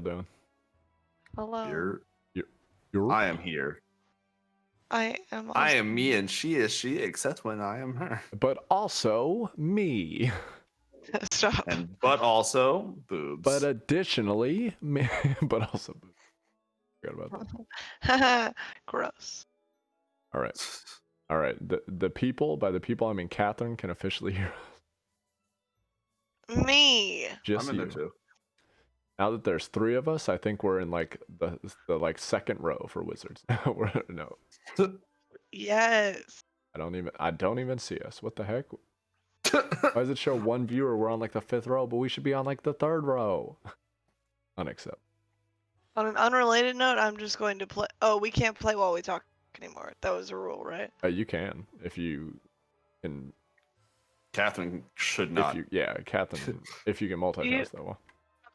doing? Hello. You're I am here. I am. I Also... am me and she is she, except when I am her. but also me. Stop. But also boobs. But additionally, me. But also boobs. Forgot about that. Gross. All right. The people, by the people I mean Catherine, can officially hear us. Me. Just I'm in there you. too. Now that there's 3 of us, I think we're in like the like second row for Wizards. No, Yes. I don't even see us. What the heck? Why does it show 1 viewer? We're on like the 5th row, but we should be on like the 3rd row. Unacceptable. On an unrelated note, I'm just going to play. Oh, we can't play while we talk anymore. That was a rule, right? You can if you can. Catherine should not. Catherine. If you can multitask that well.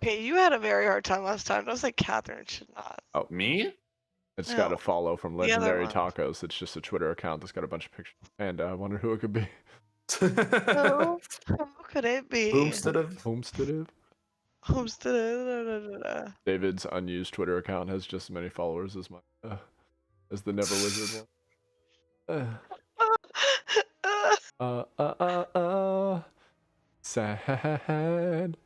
Okay, you had a very hard time last time. Don't say Catherine should not. Oh, me? It's No, got a follow from the other Legendary one. Tacos. It's just a Twitter account that's got a bunch of pictures. And I wonder who it could be. Oh, who could it be? Homestead. Homestead. David's unused Twitter account has just as many followers as my as the Never Wizard one. Sad.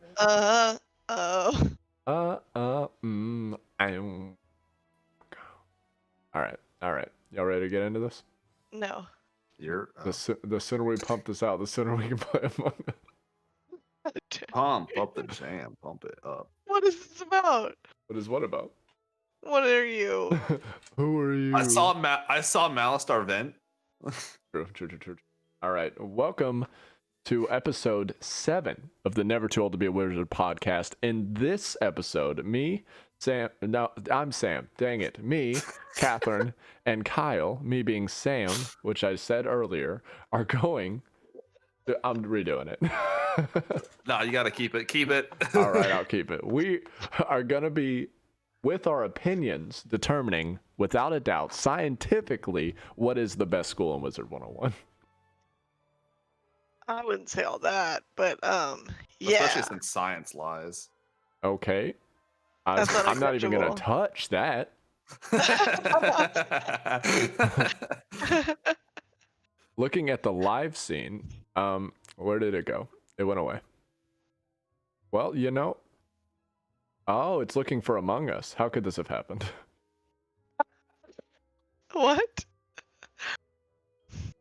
All right. Y'all ready to get into this? No. You're The sooner we pump this out, the sooner we can play Among Us. pump up the jam, pump it up. What is this about? What about? What are you? Who are you? I saw Malistar vent. True. All right. Welcome to episode 7 of the Never Too Old to Be a Wizard podcast. In this episode, I'm Sam. Dang it. Me, Catherine, and Kyle, me being Sam, which I said earlier, are going. I'm redoing it. No, you gotta keep it. Keep it. All right, I'll keep it. We are gonna be, with our opinions, determining, without a doubt, scientifically, what is the best school in Wizard 101. I wouldn't say all that, but yeah. Especially since science lies. Okay. I'm not even gonna touch that. Looking at the live scene, where did it go? It went away. Well, oh, it's looking for Among Us. How could this have happened? What?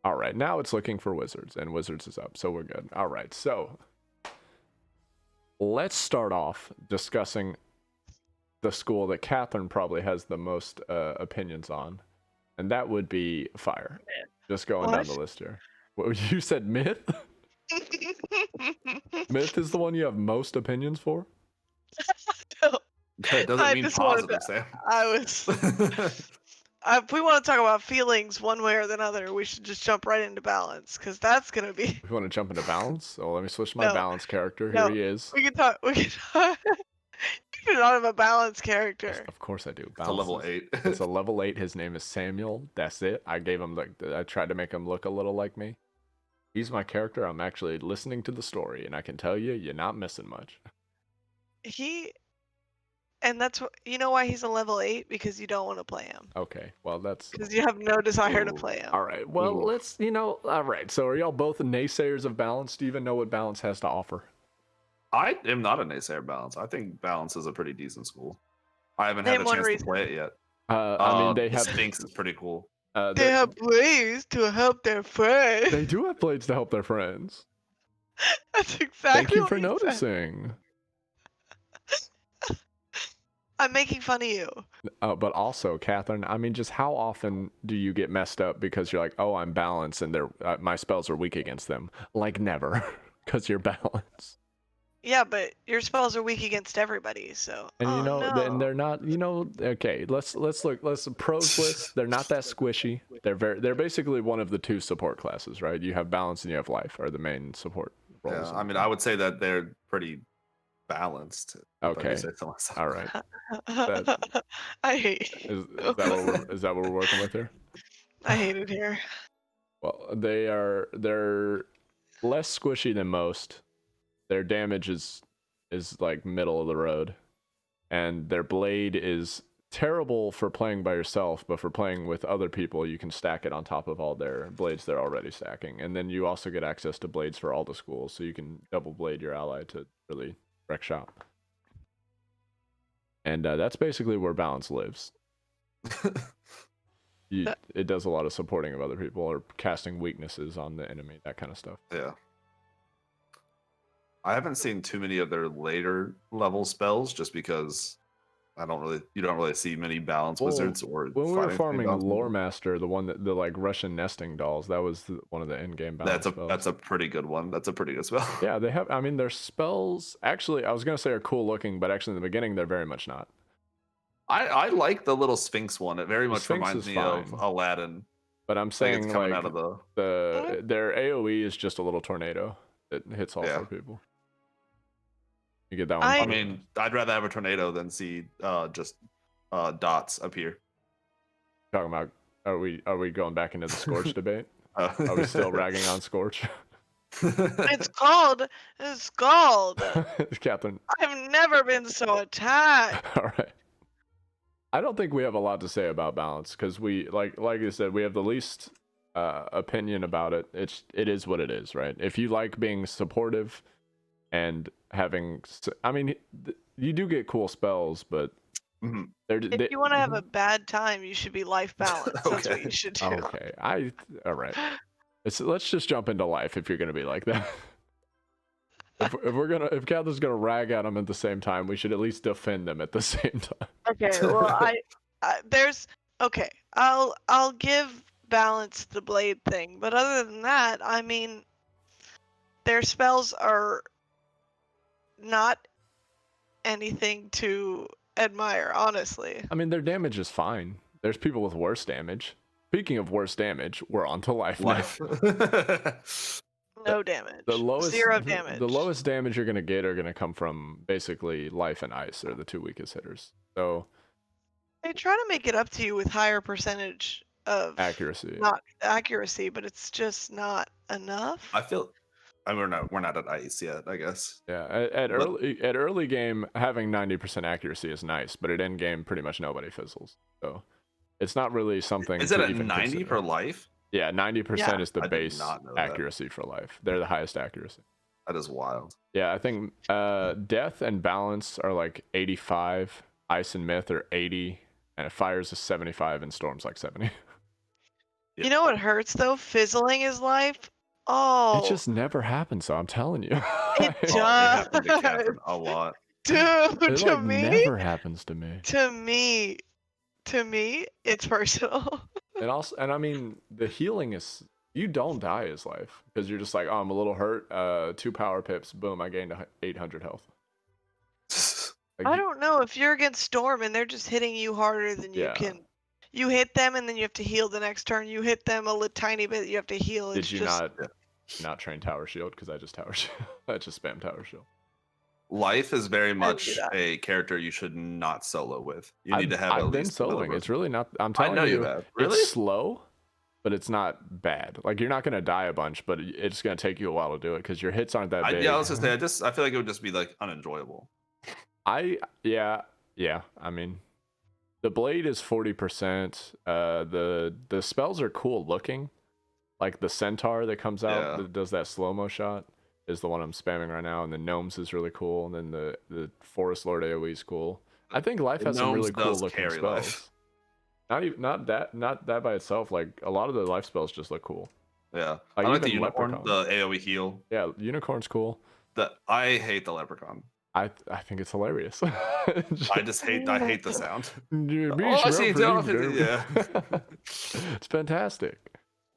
All right, now it's looking for Wizards, and Wizards is up, so we're good. All right, so let's start off discussing the school that Catherine probably has the most opinions on, and that would be Fire. Just going down the list here. What, you said Myth? Myth is the one you have most opinions for? No. It doesn't mean positive, Sam. If we want to talk about feelings one way or the other, we should just jump right into balance, because that's gonna be. If you want to jump into balance, so let me switch my balance character. Here he is. We can talk. You do not have a balance character. Yes, of course I do. It's a level 8. It's a level 8. His name is Samuel. That's it. I gave him I tried to make him look a little like me. He's my character. I'm actually listening to the story, and I can tell you, you're not missing much. And that's what you know why he's a level 8, because you don't want to play him. Okay, well that's because you have no desire to play him. All right, well let's all right. So are y'all both naysayers of balance? Do you even know what balance has to offer? I am not a naysayer of balance. I think balance is a pretty decent school. I haven't had a chance to play it yet. I mean, they have Sphinx is pretty cool. They have blades to help their friends. They do have blades to help their friends. That's exactly. Thank you for noticing. I'm making fun of you. But also, Catherine, I mean, just how often do you get messed up because you're like, oh, I'm balanced and my spells are weak against them? Like never, because you're balanced. Yeah, but your spells are weak against everybody, so. And and they're not. Okay, let's look. Let's pros list. They're not that squishy. They're basically one of the 2 support classes, right? You have balance and you have life are the main support roles. Yeah, I mean, I would say that they're pretty balanced. Okay. All right. I hate you. Is that what we're working with here? I hate it here. Well, they're less squishy than most. Their damage is like middle of the road. and their blade is terrible for playing by yourself, but for playing with other people, you can stack it on top of all their blades they're already stacking. And then you also get access to blades for all the schools, so you can double blade your ally to really wreck shop. And that's basically where balance lives. It does a lot of supporting of other people or casting weaknesses on the enemy, that kind of stuff. Yeah. I haven't seen too many of their later level spells just because you don't really see many balance wizards or when we were farming Lore people. Master, the one that the like Russian nesting dolls, that was one of the in-game balance spells. That's a pretty good one. That's a pretty good spell. Yeah, they have, I mean, their spells actually, I was gonna say are cool looking, but actually in the beginning they're very much not. I like the little Sphinx one. It very much Sphinx reminds is me of fine. Aladdin. But I'm saying it's coming like out of their AoE is just a little tornado that hits all Yeah. 4 people. You get that one. I I mean, I'd rather have a tornado than see just dots appear. Talking about, are we going back into the Scorch debate? Are we still ragging on Scorch? It's called Scald. Catherine. I've never been so attacked. All right. I don't think we have a lot to say about balance because we like I said, we have the least opinion about it. It is what it is, right? If you like being supportive and having, I mean, you do get cool spells, but if you want to have a bad time, you should be life balanced. That's what you should do. Okay, all right. Let's just jump into life if you're gonna be like that. If Catherine's gonna rag at them at the same time, we should at least defend them at the same time. Okay, well, I'll give balance the blade thing, but other than that, I mean, their spells are not anything to admire, honestly. I mean, their damage is fine. There's people with worse damage. Speaking of worse damage, we're on to life. No damage. The lowest, 0 damage. The lowest damage you're gonna get are gonna come from basically life and ice, are the 2 weakest hitters. So they try to make it up to you with higher percentage of accuracy. Not accuracy, but it's just not enough. We're not at ice yet, I guess. Yeah, at early game, having 90% accuracy is nice, but at end game, pretty much nobody fizzles. So it's not really something. Is it at even 90 consider. for life? Yeah, 90% is the I did base not know accuracy for life. They're the highest accuracy. That is wild. Yeah, I think death and balance are like 85, ice and myth are 80, and fire's is 75, and storm's like 70. You know what hurts though? Fizzling is life. Oh, It just never happens, so I'm telling you. it It does. happened to Catherine a lot. Dude, It to like me, never happens to me. to me, it's personal. And I mean, the healing is, you don't die as life because you're just like, oh, I'm a little hurt. 2 power pips, boom, I gained 800 health. Like, I don't know if you're against Storm and they're just hitting you harder than you can. You hit them and then you have to heal the next turn. You hit them a tiny bit, you have to heal. Did you not train Tower Shield? Because I just Tower Shield. I just spam Tower Shield. Life is very much a character you should not solo with. You need to have. I've been soloing. It's really not. I'm telling you, I know you have. Really? It's slow, but it's not bad. Like you're not gonna die a bunch, but it's gonna take you a while to do it because your hits aren't that big. Yeah, I was gonna say. I feel like it would just be like unenjoyable. Yeah. I mean, the blade is 40%. The spells are cool looking. Like the centaur that comes out that does that slow-mo shot is the one I'm spamming right now, and the gnomes is really cool, and then the forest lord AoE is cool. I think life has some really cool looking spells. Life. Not that by itself. Like a lot of the life spells just look cool. Yeah, like I like the unicorn, the AoE heal. Yeah, unicorn's cool. I hate the leprechaun. I think it's hilarious. I hate the sound. Yeah. It's fantastic.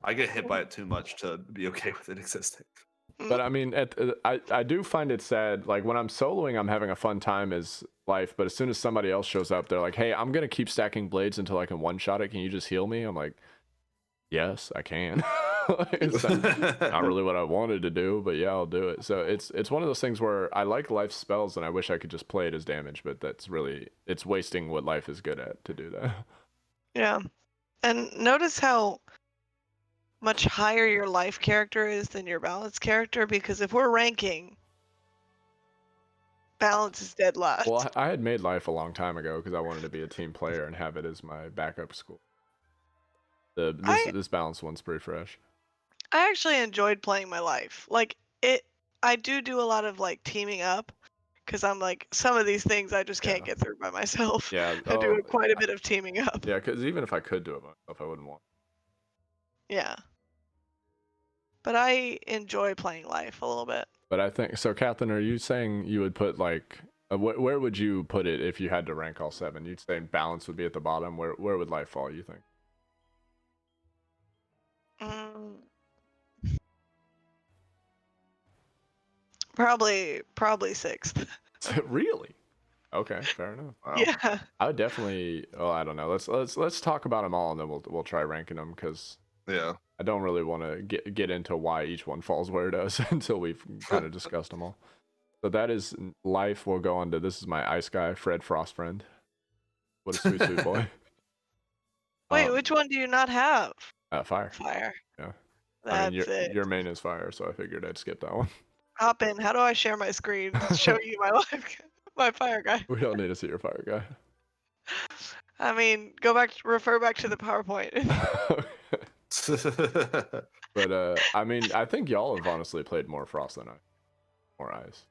I get hit by it too much to be okay with it existing. But I mean, I do find it sad. Like when I'm soloing, I'm having a fun time as life. But as soon as somebody else shows up, they're like, "Hey, I'm gonna keep stacking blades until I can one-shot it. Can you just heal me?" I'm like, "Yes, I can." It's not really what I wanted to do, but yeah, I'll do it. So it's one of those things where I like life spells, and I wish I could just play it as damage. But it's wasting what life is good at to do that. Yeah, and notice how much higher your life character is than your balance character, because if we're ranking balance is dead last. Well, I had made life a long time ago because I wanted to be a team player and have it as my backup school. This balance one's pretty fresh. I actually enjoyed playing my life. Like it, I do a lot of like teaming up, because I'm like some of these things I just can't Yeah. get through by myself. Yeah. I do quite a bit of teaming up. Yeah, because even if I could do it myself, I wouldn't want. Yeah. But I enjoy playing life a little bit. But I think so. Catherine, are you saying you would put like where would you put it if you had to rank all 7? You'd say balance would be at the bottom. Where would life fall, you think? Mm, probably 6th. Really? Okay, fair enough. Wow. Yeah. I would definitely. Oh, I don't know. Let's talk about them all, and then we'll try ranking them because Yeah. I don't really want to get into why each one falls where it does until we've kind of discussed them all. So that is life. We'll go on to this is my ice guy, Fred Frostfriend. What a sweet boy. Wait, which one do you not have? Fire. Fire. Yeah. That's it. Your main is fire, so I figured I'd skip that one. Hop in. How do I share my screen? Show you my life, my fire guy. We don't need to see your fire guy. I mean, refer back to the PowerPoint. But I mean, I think y'all have honestly played more Frost than I, more ice.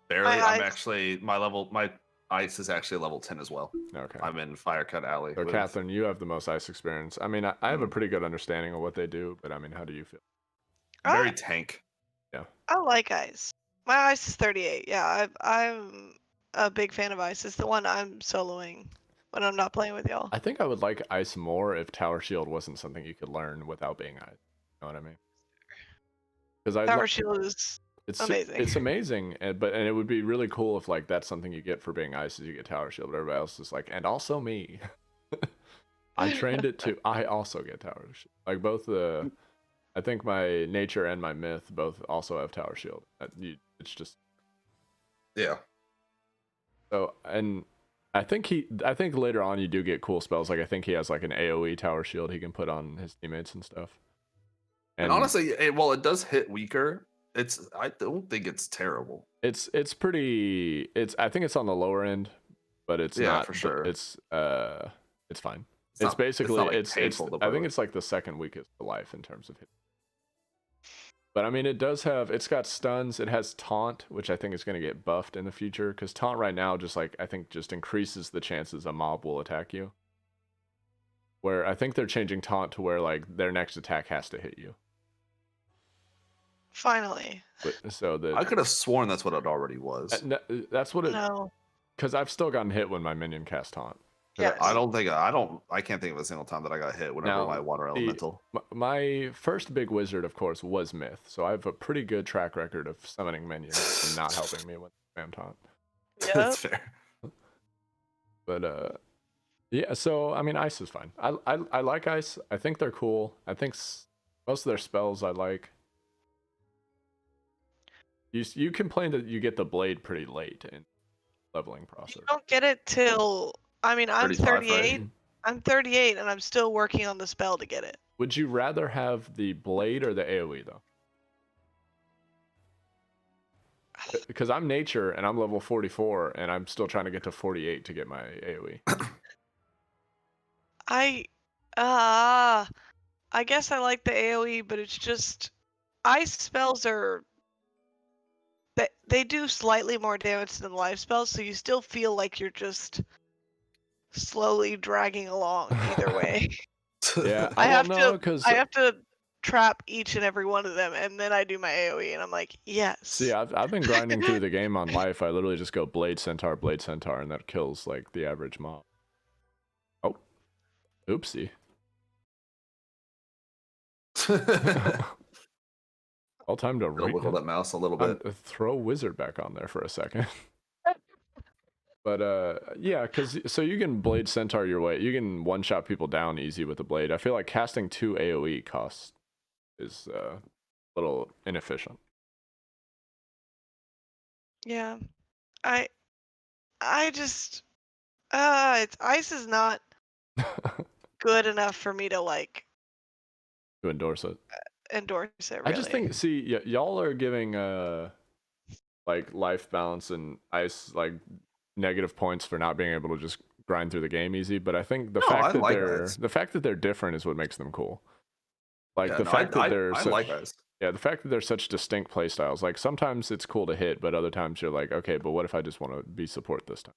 Barely. My My ice is actually level 10 as well. Okay. I'm in Fire Cut Alley. So Catherine, you have the most ice experience. I mean, I have a pretty good understanding of what they do, but I mean, how do you feel? Very tank. Yeah. I like ice. My ice is 38. Yeah, I'm a big fan of ice. It's the one I'm soloing when I'm not playing with y'all. I think I would like ice more if Tower Shield wasn't something you could learn without being ice. You know what I mean? Because Tower Shield is amazing. It's amazing, and it would be really cool if like that's something you get for being ice is you get Tower Shield. But everybody else is like, and also me. I trained it too. I also get Tower Shield. Like both the, I think my nature and my myth both also have Tower Shield. It's just. Yeah. So and I think later on you do get cool spells. Like I think he has like an AOE Tower Shield he can put on his teammates and stuff. And honestly, it does hit weaker. I don't think it's terrible. It's pretty. I think it's on the lower end, but it's not for sure. It's fine. It's basically I think it's like the second weakest to life in terms of hit. But I mean, it's got stuns. It has taunt, which I think is going to get buffed in the future because taunt right now just increases the chances a mob will attack you. Where I think they're changing taunt to where like their next attack has to hit you. Finally. I could have sworn that's what it already was. That's what it. No. Because I've still gotten hit when my minion cast taunt. Yeah. I can't think of a single time that I got hit whenever my water elemental. My first big wizard, of course, was myth, so I have a pretty good track record of summoning minions and not helping me with spam taunt. Yep. That's fair. But yeah. So I mean, ice is fine. I like ice. I think they're cool. I think most of their spells I like. You complain that you get the blade pretty late in leveling process. You don't get it till I'm 38. Right? I'm 38 and I'm still working on the spell to get it. Would you rather have the blade or the AoE though? Because I'm nature and I'm level 44 and I'm still trying to get to 48 to get my AoE. I guess I like the AoE, but it's just ice spells are they do slightly more damage than life spells, so you still feel like you're just slowly dragging along either way. Yeah, I have to trap each and every one of them, and then I do my AoE, and I'm like, yes. See, I've been grinding through the game on life. I literally just go Blade Centaur, and that kills like the average mob. Oh, oopsie. All time to wiggle that mouse a little bit. Throw wizard back on there for a second. But yeah, because so you can Blade Centaur your way. You can one-shot people down easy with a blade. I feel like casting 2 AoE costs is a little inefficient. Yeah, I just ice is not good enough for me to like to endorse it. Endorse it. Really. I just think y'all are giving like life balance and ice like negative points for not being able to just grind through the game easy. But I think No, I like ice. the fact that they're different is what makes them cool. Like Yeah, the no, fact that they're I such like ice. yeah, the fact that they're such distinct play styles. Like sometimes it's cool to hit, but other times you're like, okay, but what if I just want to be support this time?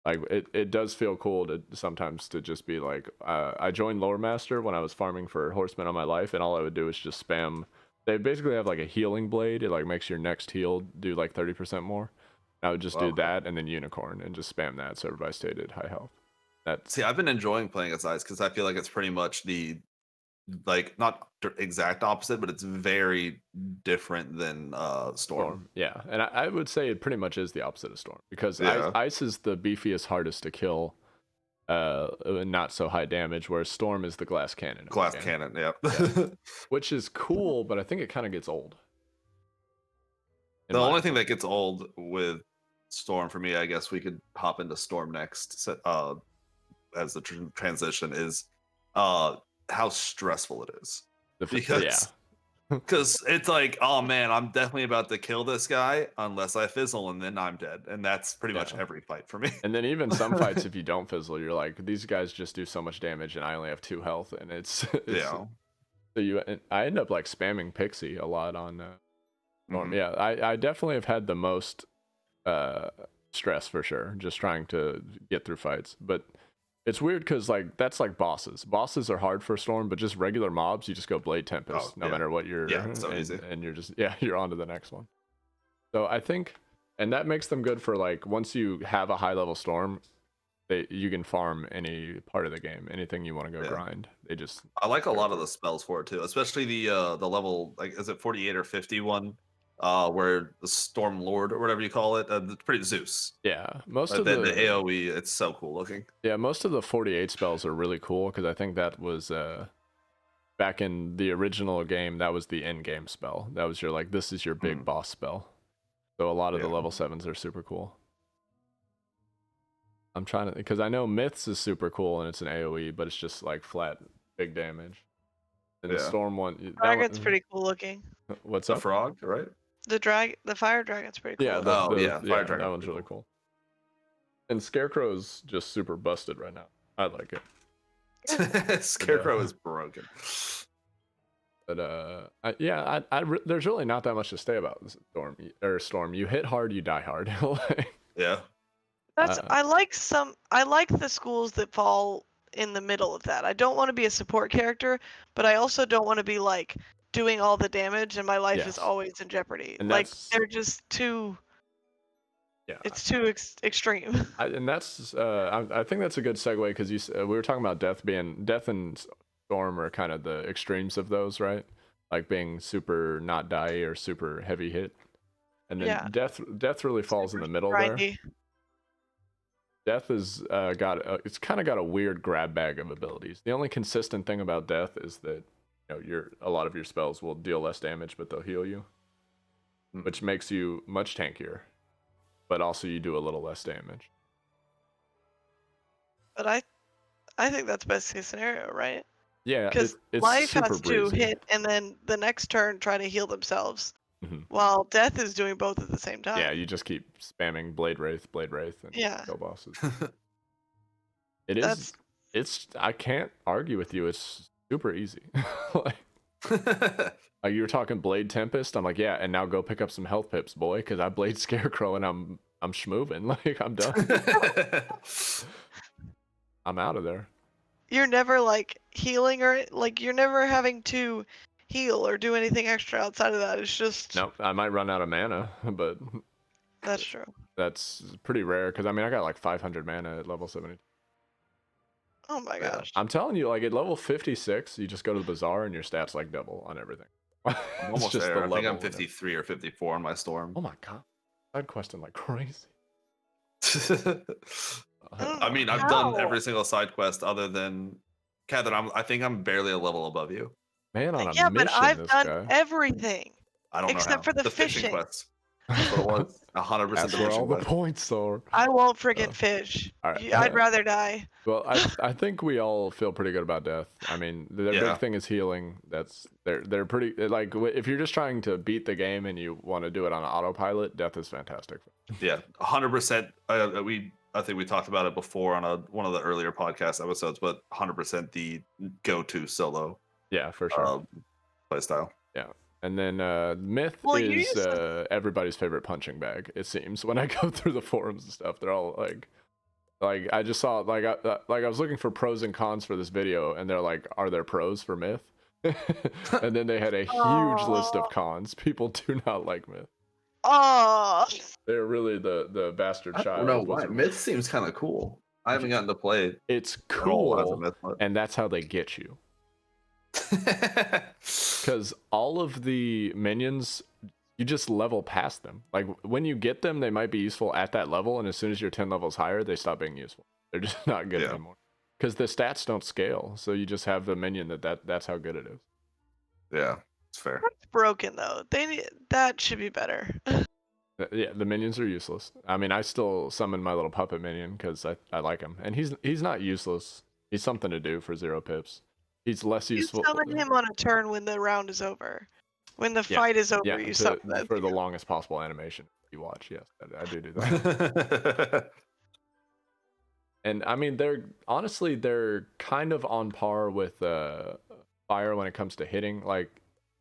Like it does feel cool to sometimes to just be like, I joined Lore Master when I was farming for Horsemen on my life, and all I would do is just spam. They basically have like a healing blade. It like makes your next heal do like 30% more. I would just do Wow. that and then Unicorn and just spam that so everybody stayed at high health. That's See, I've been enjoying playing as ice because I feel like it's pretty much the like not exact opposite, but it's very different than Storm. Storm. Yeah, and I would say it pretty much is the opposite of Storm because Yeah. ice is the beefiest, hardest to kill, not so high damage, whereas Storm is the glass cannon. of the Glass game. cannon, yeah. Which is cool, but I think it kind of gets old. In The my only thing opinion. that gets old with Storm for me, I guess we could hop into Storm next as the transition is how stressful it is. Because because it's like, oh man, I'm definitely about to kill this guy unless I fizzle and then I'm dead. And that's pretty much Yeah. every fight for me. And then even some fights, if you don't fizzle, you're like, these guys just do so much damage, and I only have 2 health, and it's Yeah. So I end up like spamming Pixie a lot on Storm. Mhm. Yeah, I definitely have had the most stress for sure, just trying to get through fights. But it's weird because like that's like bosses. Bosses are hard for Storm, but just regular mobs, you just go Blade Tempest, Oh, no yeah. matter what you're. Yeah, so easy. And you're just you're on to the next one. So I think, and that makes them good for like once you have a high level Storm, you can farm any part of the game, anything you want to go Yeah. grind. They just I like a lot of the spells for it too, especially the level, like, is it 48 or 51? Where the Storm Lord or whatever you call it, it's pretty Zeus. yeah, most Like of the the AoE, it's so cool looking. yeah, most of the 48 spells are really cool because I think that was back in the original game, that was the end game spell. That was your like this is your big boss spell. So a lot of the Yeah. level 7s are super cool. I'm trying to because I know Myths is super cool and it's an AoE, but it's just like flat big damage. And the Yeah. Storm one, Dragon's pretty cool looking. What's The up? frog, right? The fire dragon's pretty cool. Yeah, looking. Fire that Dragon's one's pretty really cool. And Scarecrow's just super busted right now. I like it. Scarecrow is broken. But there's really not that much to say about Storm. You hit hard, you die hard. Like, Yeah. That's I like the schools that fall in the middle of that. I don't want to be a support character, but I also don't want to be like doing all the damage and my life Yes. is always in jeopardy. And Like that's- they're just too. Yeah. It's too extreme. And that's I think that's a good segue because we were talking about death and Storm are kind of the extremes of those, right? Like being super not die or super heavy hit, and then Yeah. death really falls in the middle there. Grindy. Death is it's kind of got a weird grab bag of abilities. The only consistent thing about Death is that a lot of your spells will deal less damage, but they'll heal you, which makes you much tankier, but also you do a little less damage. But I think that's best case scenario, right? Yeah, Because it's life super has to breezy. hit and then the next turn try to heal themselves, Mhm. while death is doing both at the same time. Yeah, you just keep spamming Blade Wraith, and Yeah. kill bosses. It is. That's It's. I can't argue with you. It's super easy. like you were talking Blade Tempest. I'm like, yeah, and now go pick up some health pips, boy, because I Blade Scarecrow and I'm schmoving. Like I'm done. I'm out of there. you're never like healing or like you're never having to heal or do anything extra outside of that. It's just Nope. I might run out of mana, but that's true. that's pretty rare because I mean I got like 500 mana at level 70. Oh my Yeah. gosh. I'm telling you, like at level 56, you just go to the bazaar and your stats like double on everything. I'm It's almost just there. the I think level I'm and it. 53 or 54 on my Storm. Oh my god, side questing like crazy. don't I mean, I've How? done every single side quest other than Catherine. I think I'm barely a level above you. Man on a Yeah, mission, but I've this done guy. everything. I don't know Except how. for the fishing fishing. quests. That's what it was. 100% That's where all the division. points are. I won't friggin' fish. All right. I'd rather die. Well, I think we all feel pretty good about death. I mean, the big thing is healing. They're pretty like if you're just trying to beat the game and you want to do it on autopilot, death is fantastic. Yeah, 100%. I think we talked about it before on one of the earlier podcast episodes, but 100% the go-to solo. Yeah, for sure. Playstyle. Yeah. And then Myth is everybody's favorite punching bag, it seems. When I go through the forums and stuff, they're all like I just saw I was looking for pros and cons for this video, and they're like, are there pros for Myth? And then they had a huge list of cons. People do not like Myth. Oh, They're really the bastard child. I don't know why. Myth seems kind of cool. I haven't gotten to play it. It's cool, and that's how they get you. Because all of the minions, you just level past them. Like when you get them, they might be useful at that level, and as soon as you're 10 levels higher, they stop being useful. They're just not good anymore. Because the stats don't scale, so you just have the minion that's how good it is. Yeah, it's fair. That's broken though. That should be better. Yeah, the minions are useless. I mean, I still summon my little puppet minion because I like him, and he's not useless. He's something to do for 0 pips. He's less useful. You summon him on a turn when the round is over. When the fight is over, you summon that for the longest possible animation you watch. Yes, I do that. And I mean, they're kind of on par with Fire when it comes to hitting. Like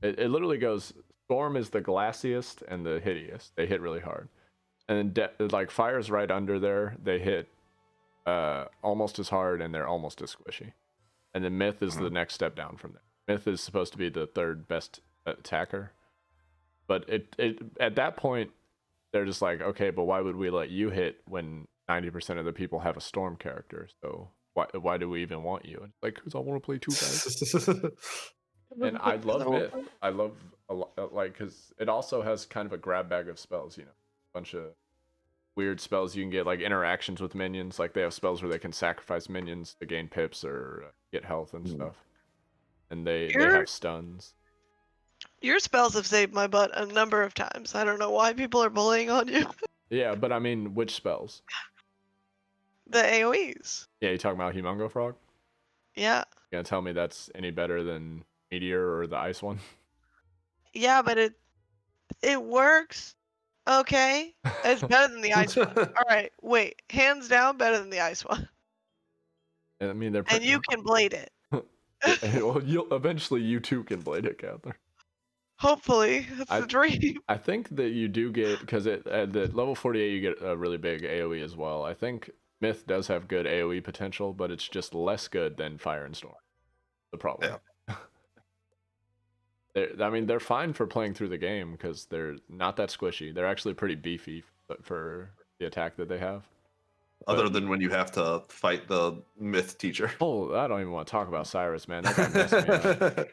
it literally goes. Storm is the glassiest and the hittiest. They hit really hard, and then like Fire's right under there. They hit almost as hard, and they're almost as squishy. And then Myth is the next step down from there. Myth is supposed to be the third best attacker, but it at that point they're just like, okay, but why would we let you hit when 90% of the people have a Storm character? So why do we even want you? And like, because I want to play 2 guys. And I love Myth. I love a lot, like, because it also has kind of a grab bag of spells, you know, a bunch of weird spells you can get, like interactions with minions. Like they have spells where they can sacrifice minions to gain pips or get health and stuff. And they have stuns. Your spells have saved my butt a number of times. I don't know why people are bullying on you. Yeah, but I mean, which spells? The AoEs. Yeah, you talking about Humongo Frog? Yeah. You gonna tell me that's any better than Meteor or the ice one? Yeah, but it works. Okay. It's better than the ice one. All right. Wait. Hands down, better than the ice one. I mean, they're and you can blade it. Well, eventually you too can blade it, Catherine. Hopefully, that's the dream. I think that you do get, because at the level 48 you get a really big AoE as well. I think Myth does have good AoE potential, but it's just less good than Fire and Storm. The problem. Yeah. I mean, they're fine for playing through the game because they're not that squishy. They're actually pretty beefy for the attack that they have. Other than when you have to fight the Myth teacher. Oh, I don't even want to talk about Cyrus, man. That guy messed me up.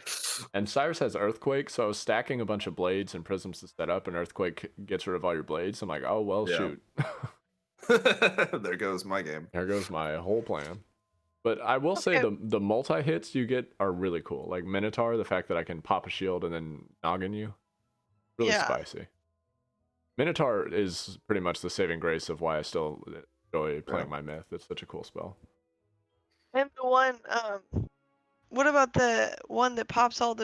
And Cyrus has Earthquake, so I was stacking a bunch of blades and prisms to set up, and Earthquake gets rid of all your blades. I'm like, oh, well, shoot. There goes my game. There goes my whole plan. But I will say the multi-hits you get are really cool. Like Minotaur, the fact that I can pop a shield and then noggin you. Really spicy. Minotaur is pretty much the saving grace of why I still enjoy playing my Myth. It's such a cool spell. And the one, what about the one that pops all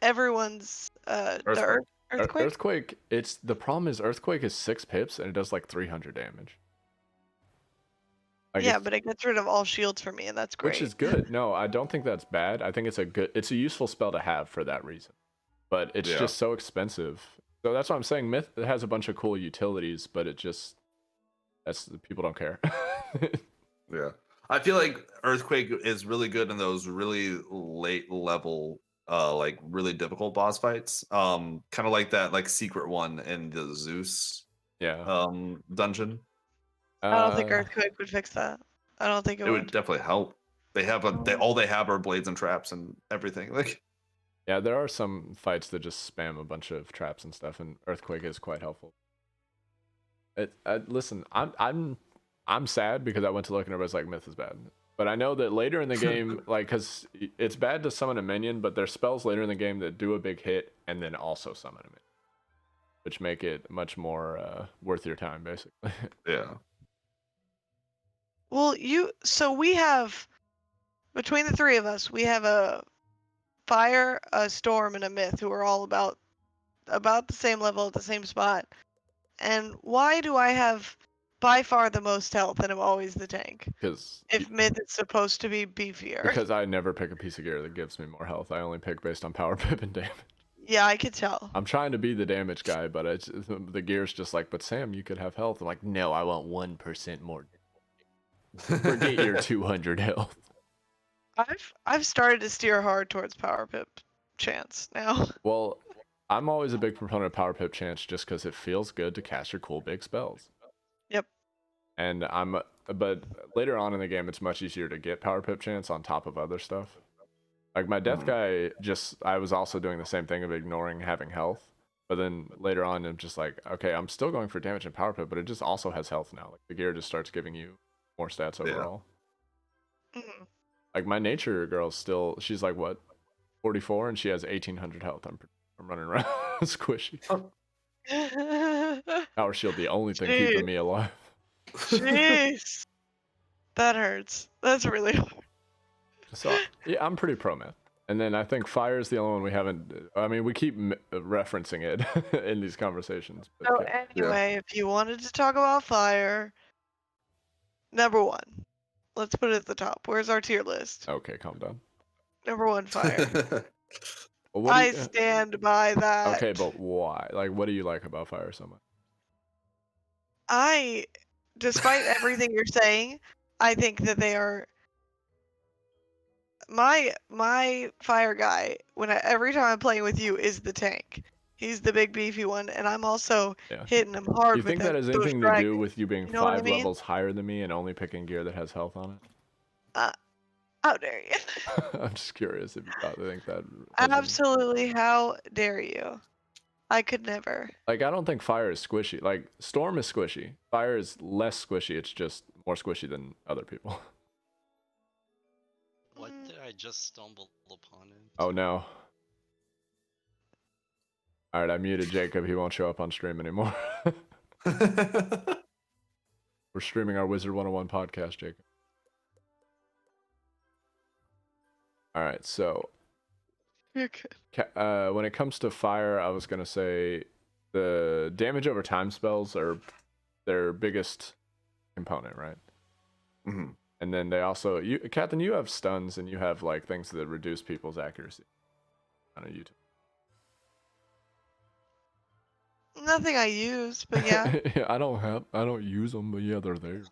everyone's Earthquake. The Earthquake? Earthquake, the problem is Earthquake is 6 pips and it does like 300 damage. Like yeah, but it gets rid of all shields for me, and that's great. Which is good. No, I don't think that's bad. I think it's a useful spell to have for that reason. But it's just so expensive. So that's why I'm saying Myth has a bunch of cool utilities, but people don't care. Yeah. I feel like Earthquake is really good in those really late level, like really difficult boss fights. Kind of like that like secret one in the Zeus dungeon. I don't think Earthquake would fix that. I don't think it would definitely help. They have all they have are blades and traps and everything. Like, yeah, there are some fights that just spam a bunch of traps and stuff, and Earthquake is quite helpful. Listen, I'm sad because I went to look and everybody's like Myth is bad, but I know that later in the game, like, because it's bad to summon a minion, but there's spells later in the game that do a big hit and then also summon a minion. which make it much more worth your time, basically. Yeah. Well, so we have, between the three of us, we have a fire, a storm, and a myth who are all about the same level at the same spot. And why do I have by far the most health and I'm always the tank? Because If myth is supposed to be beefier. Because I never pick a piece of gear that gives me more health. I only pick based on power pip and damage. Yeah, I could tell. I'm trying to be the damage guy, but the gear's just like, but Sam, you could have health. I'm like, no, I want 1% more. Forget your 200 health. I've started to steer hard towards power pip chance now. Well, I'm always a big proponent of power pip chance just because it feels good to cast your cool big spells. Yep. And but later on in the game, it's much easier to get power pip chance on top of other stuff. Like my death guy, I was also doing the same thing of ignoring having health. But then later on, I'm just like, okay, I'm still going for damage and power pip, but it just also has health now. Like the gear just starts giving you more stats overall. Yeah. Mm-hmm. Like my nature girl's still, she's like what, 44, and she has 1800 health. I'm running around squishy. Power shield, the only thing keeping me alive. Jeez, that hurts. That's really hard. So yeah, I'm pretty pro myth. And then I think fire is the only one we haven't. I mean, we keep referencing it in these conversations. But So anyway, if you wanted to talk about fire, number one. Let's put it at the top. Where's our tier list? Okay, calm down. Number one, fire. Well, I stand by that. Okay, but why? Like, what do you like about fire so much? Despite everything you're saying, I think that they are my fire guy. Every time I'm playing with you is the tank. He's the big beefy one, and I'm also hitting him hard. Do you think that has anything to do with you being you know 5 levels higher than me and only picking gear that has health on it? How dare you? I'm just curious if you think that. Absolutely, how dare you? I could never. Like, I don't think fire is squishy. Like, storm is squishy. Fire is less squishy. It's just more squishy than other people. What did I just stumble upon? Oh no. Alright, I muted Jacob. He won't show up on stream anymore. We're streaming our Wizard101 podcast, Jacob. Alright, so You're good. when it comes to fire, I was gonna say the damage over time spells are their biggest component, right? Mm-hmm. And then they also, Captain, you have stuns and you have like things that reduce people's accuracy on a YouTube. Nothing I use, but yeah. I don't use them, but yeah, they're there.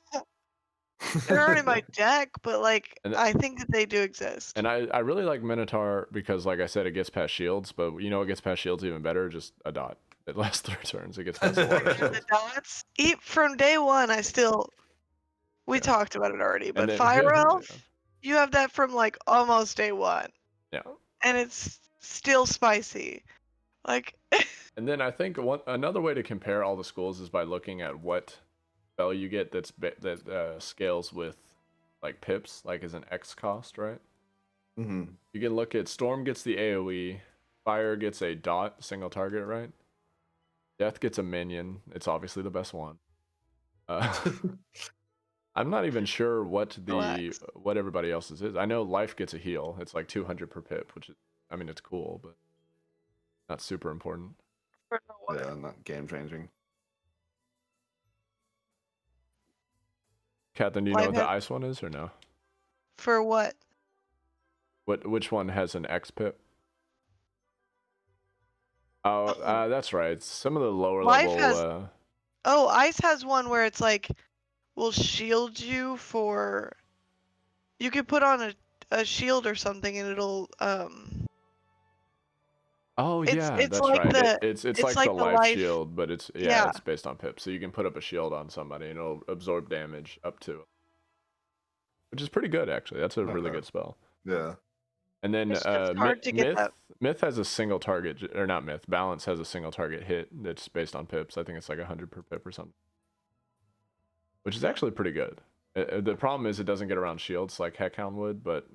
They're already in my deck, but like I think that they do exist. And I really like Minotaur because, like I said, it gets past shields. But you know what gets past shields even better? Just a dot. It lasts 3 turns. It gets past a lot of shields. The dots. From day one, we talked about it already. But then, Fire Elf, you have that from like almost day one. Yeah. And it's still spicy. Like. And then I think another way to compare all the schools is by looking at what spell you get that scales with like pips, like as an X cost, right? Mm-hmm. You can look at Storm gets the AoE, Fire gets a dot, single target, right? Death gets a minion. It's obviously the best one. I'm not even sure what everybody else's is. I know Life gets a heal. It's like 200 per pip, which is, I mean, it's cool, but not super important. Yeah, not game changing. Captain, do you know what the ice one is or no? For what? Which one has an X pip? Oh, that's right. Some of the lower level. Ice has one where it's like, will shield you for. You could put on a shield or something, and it'll Oh yeah, it's that's like right. It's like the life shield, but it's it's based on pip. So you can put up a shield on somebody and it'll absorb damage up to, which is pretty good actually. That's a really good spell. Yeah. And then Myth has a single target, or not Myth. Balance has a single target hit that's based on pips. I think it's like 100 per pip or something, which is actually pretty good. The problem is it doesn't get around shields like Heckhound would, but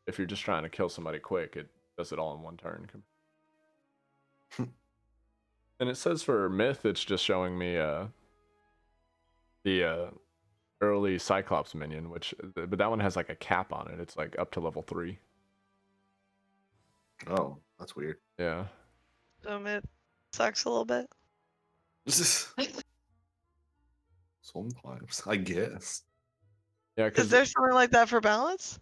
if you're just trying to kill somebody quick, it does it all in one turn. And it says for Myth, it's just showing me the early Cyclops minion, but that one has like a cap on it. It's like up to level 3. Oh, that's weird. Yeah. So it sucks a little bit. Sometimes, I guess. Yeah, Is because there something like that for balance?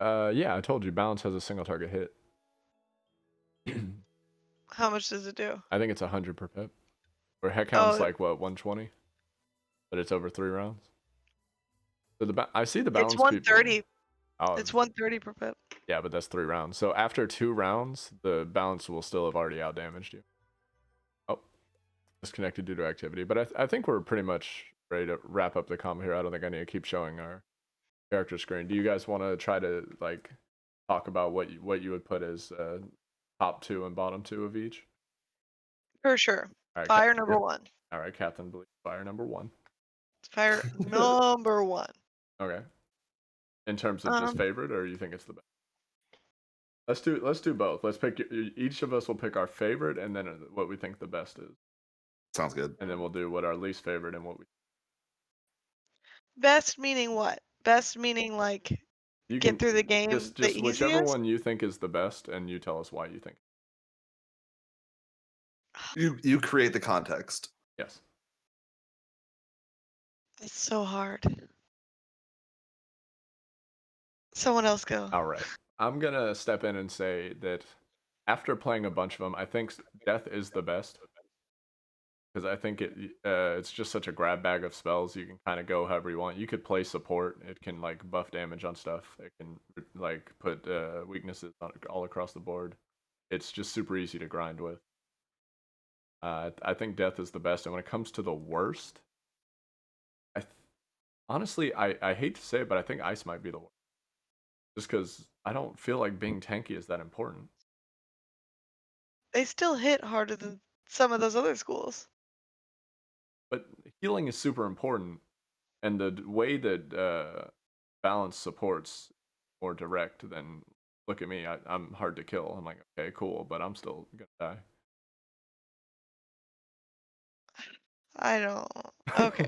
yeah, I told you balance has a single target hit. How much does it do? I think it's 100 per pip. Or Heckhound's Oh, like what, 120? But it's over 3 rounds. So I see the it's balance 130. people. Oh, It's 130 per pip. yeah, but that's 3 rounds. So after 2 rounds, the balance will still have already outdamaged you. Oh, disconnected due to activity. But I think we're pretty much ready to wrap up the combo here. I don't think I need to keep showing our character screen. Do you guys want to try to like talk about what you would put as top 2 and bottom 2 of each? For sure. All right, Fire number 1. All right, Captain, fire number 1. Fire number 1. Okay. In terms of just favorite, or you think it's the best? Let's do both. Let's pick each of us will pick our favorite and then what we think the best is. Sounds good. And then we'll do what our least favorite and what we. Best meaning what? Best meaning like You get can through the game just the whichever easiest? one you think is the best, and you tell us why you think. You create the context. Yes. It's so hard. Someone else go. All right. I'm gonna step in and say that after playing a bunch of them, I think Death is the best because I think it's just such a grab bag of spells. You can kind of go however you want. You could play support. It can like buff damage on stuff. It can like put weaknesses on all across the board. It's just super easy to grind with. I think Death is the best, and when it comes to the worst, honestly, I hate to say it, but I think Ice might be the worst. Just because I don't feel like being tanky is that important. They still hit harder than some of those other schools. But healing is super important, and the way that balance supports more direct than look at me, I'm hard to kill. I'm like, okay, cool, but I'm still gonna die. I don't. Okay.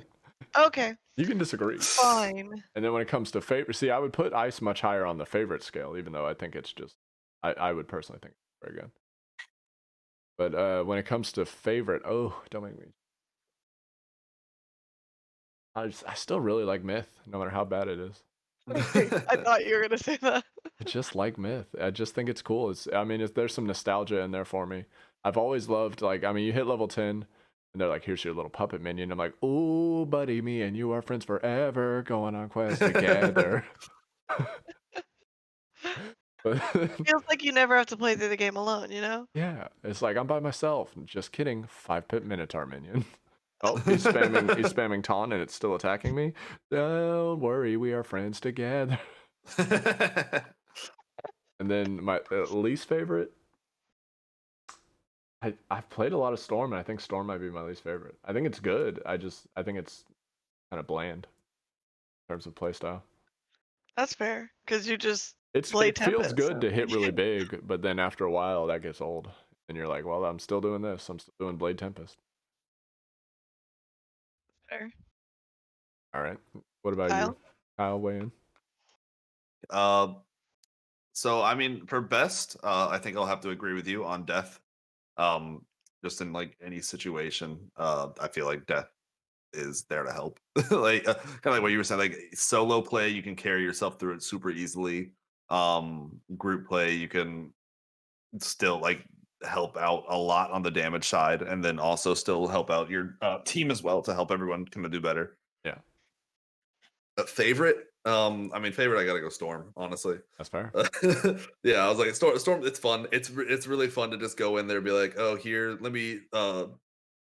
Okay. You can disagree. Fine. And then when it comes to favorite, see, I would put Ice much higher on the favorite scale, even though I think it's just, I would personally think it's very good. But when it comes to favorite, oh, don't make me. I still really like Myth, no matter how bad it is. I thought you were gonna say that. I just like Myth. I just think it's cool. There's some nostalgia in there for me. I've always loved, like, you hit level 10, and they're like, here's your little puppet minion. I'm like, oh, buddy, me and you are friends forever, going on quests together. But Feels like you never have to play through the game alone, you know? yeah, it's like I'm by myself. Just kidding. 5-pip Minotaur minion. Oh, he's spamming taunt and it's still attacking me. Don't worry, we are friends together. And then my least favorite. I've played a lot of Storm, and I think Storm might be my least favorite. I think it's good. I think it's kind of bland in terms of playstyle. That's fair, because you just It Blade feels Tempest, good so- to hit really big, but then after a while that gets old, and you're like, well, I'm still doing this. I'm still doing Blade Tempest. Fair. All right. What about Kyle? you? Kyle, weigh in. So for best, I think I'll have to agree with you on Death. Just in like any situation, I feel like Death is there to help. Like kind of like what you were saying, like solo play, you can carry yourself through it super easily. Group play, you can still like help out a lot on the damage side, and then also still help out your team as well to help everyone kind of do better. Yeah, Favorite, favorite, I gotta go Storm. Honestly, that's fair. yeah, I was like Storm. It's fun. It's really fun to just go in there and be like, oh, here, let me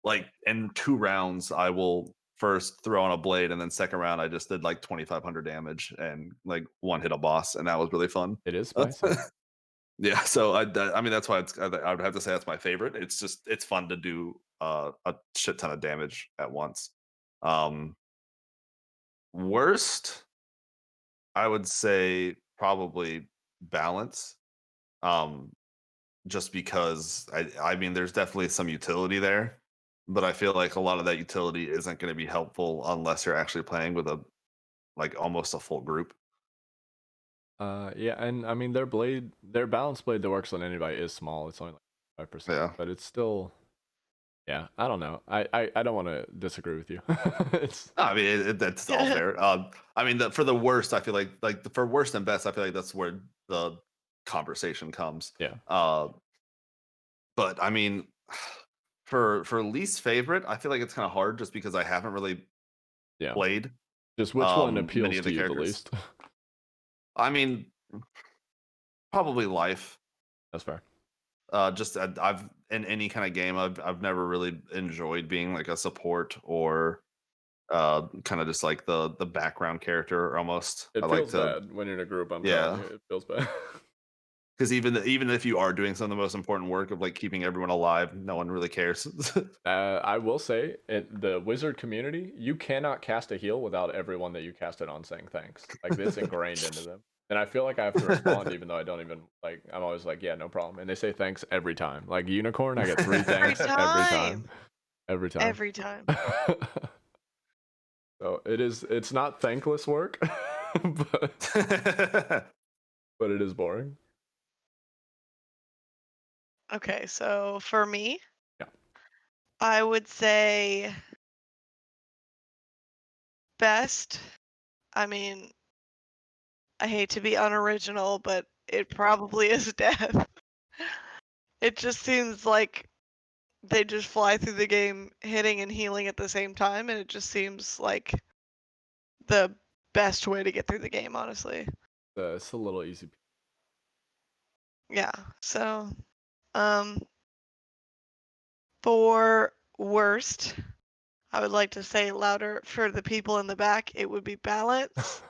like in 2 rounds, I will first throw on a blade, and then second round, I just did like 2,500 damage and like one hit a boss, and that was really fun. It is spicy. Yeah, so that's why I would have to say that's my favorite. It's fun to do a shit ton of damage at once. Worst, I would say probably balance. Um, just because I mean, there's definitely some utility there, but I feel like a lot of that utility isn't going to be helpful unless you're actually playing with a like almost a full group. Yeah, and I mean their balance blade that works on anybody is small. It's only like 5%, Yeah. but it's still, yeah. I don't know. I don't want to disagree with you. It's I mean, that's all fair. I mean, for the worst, I feel like for worst and best, I feel like that's where the conversation comes. yeah. But I mean, for least favorite, I feel like it's kind of hard just because I haven't really Yeah. played Just which one many appeals of to the you the characters. least? I mean, probably life. That's fair. Just I've in any kind of game, I've never really enjoyed being like a support or kind of just like the background character almost. It I like feels to, bad when you're in a group. I'm telling yeah. you, it feels bad. Because even if you are doing some of the most important work of like keeping everyone alive, no one really cares. I will say, in the wizard community, you cannot cast a heal without everyone that you cast it on saying thanks. Like it's ingrained into them. And I feel like I have to respond even though I don't even like. I'm always like, yeah, no problem. And they say thanks every time. Like unicorn, I get 3 thanks every time. Every time. Every time. So it's not thankless work, but it is boring. Okay, so for me, Yeah. I would say best. I mean, I hate to be unoriginal, but it probably is death. It just seems like they just fly through the game hitting and healing at the same time, and it just seems like the best way to get through the game, honestly. It's a little easy. Yeah. So, for worst, I would like to say louder for the people in the back, it would be balance.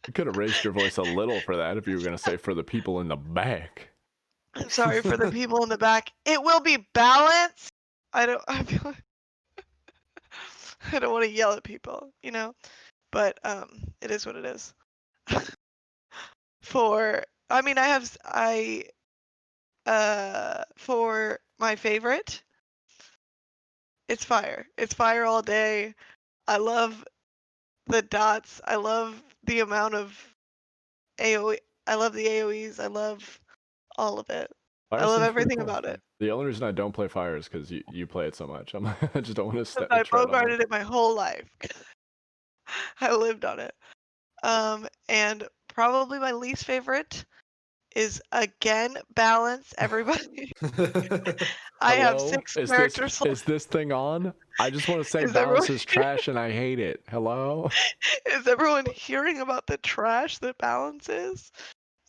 You could have raised your voice a little for that if you were going to say for the people in the back. I'm sorry for the people in the back. It will be balance. I feel I don't want to yell at people, you know, but it is what it is. For my favorite, it's fire. It's fire all day. I love the dots. I love the amount of AoE. I love the AoEs. I love all of it. Fire I love seems pretty everything cool. about it. The only reason I don't play fire is because you play it so much. I just don't want to I tread on bogarted it. it my whole life. I lived on it. And probably my least favorite is again balance. Everybody, I have Hello? 6 character slots. Is this thing on? I just want to say Is balance everyone is trash and I hate it. Hello? is everyone hearing about the trash that balance is?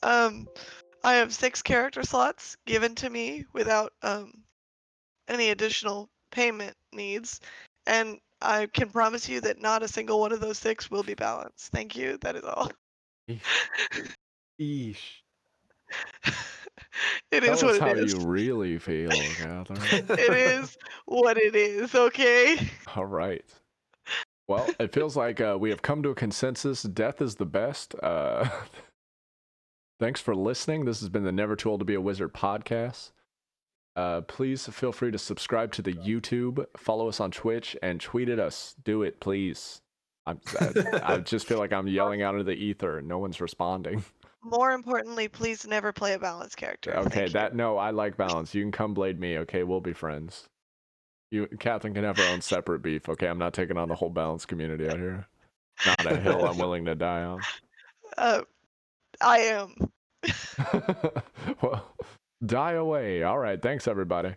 I have 6 character slots given to me without any additional payment needs, and I can promise you that not a single one of those 6 will be balanced. Thank you. That is all. Eesh. It Tell is us what how it is. you really feel, Catherine. It is what it is, okay? All right. Well, it feels like we have come to a consensus. Death is the best. Thanks for listening. This has been the Never Too Old to Be a Wizard podcast. Please feel free to subscribe to the YouTube, follow us on Twitch, and tweet at us. Do it, please. I just feel like I'm yelling out into the ether and no one's responding. More importantly, please never play a balanced character. Okay, Thank you. no, I like balance. You can come blade me, okay? We'll be friends. Catherine can have her own separate beef, okay? I'm not taking on the whole balance community out here. Not a hill I'm willing to die on. I am. Well, die away. All right, thanks everybody.